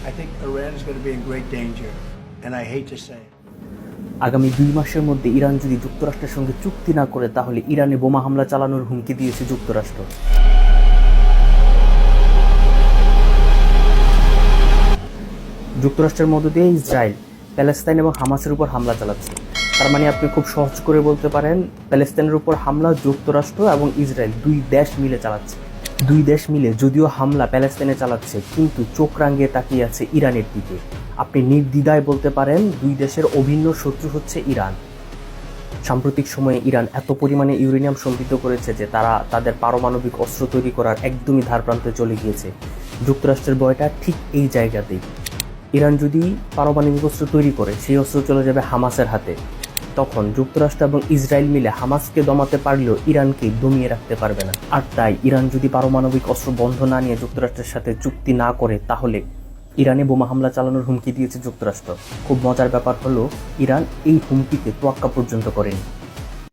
I think Iran is going to be in great danger, and I hate to say it. আগামী 2 মাসের মধ্যে Iran যদি যুক্তরাষ্ট্রের সঙ্গে চুক্তি না করে তাহলে ইরানে বোমা হামলা চালানোর হুমকি দিয়েছে যুক্তরাষ্ট্র। যুক্তরাষ্ট্রের মধ্য দিয়ে ইসরায়েল প্যালেস্তাইন এবং হামাসের উপর হামলা চালাচ্ছে। তার মানে আপনি খুব সহজ করে বলতে পারেন প্যালেস্তাইনের উপর হামলা যুক্তরাষ্ট্র এবং ইসরায়েল 2 দেশ মিলে চালাচ্ছে। 2 দেশ মিলে যদিও হামলা প্যালেস্তাইনে চালাচ্ছে, কিন্তু চোখ রাঙিয়ে তাকিয়ে আছে ইরানের দিকে। আপনি নির্দ্বিধায় বলতে পারেন 2 দেশের অভিন্ন শত্রু হচ্ছে ইরান। সাম্প্রতিক সময়ে ইরান এত পরিমাণে ইউরেনিয়াম সমৃদ্ধ করেছে যে তারা তাদের পারমাণবিক অস্ত্র তৈরি করার একদমই ধারপ্রান্তে চলে গিয়েছে। যুক্তরাষ্ট্রের ভয়টা ঠিক এই জায়গাতেই। ইরান যদি পারমাণবিক অস্ত্র তৈরি করে সেই অস্ত্র চলে যাবে হামাসের হাতে। তখন যুক্তরাষ্ট্র এবং ইসরায়েল মিলে হামাসকে দমাতে পারলেও ইরানকে দমিয়ে রাখতে পারবে না। আর তাই ইরান যদি পারমাণবিক অস্ত্র বন্ধ না নিয়ে যুক্তরাষ্ট্রের সাথে চুক্তি না করে তাহলে ইরানে বোমা হামলা চালানোর হুমকি দিয়েছে যুক্তরাষ্ট্র। খুব মজার ব্যাপার হলো ইরান এই হুমকিকে তোয়াক্কা পর্যন্ত করেনি।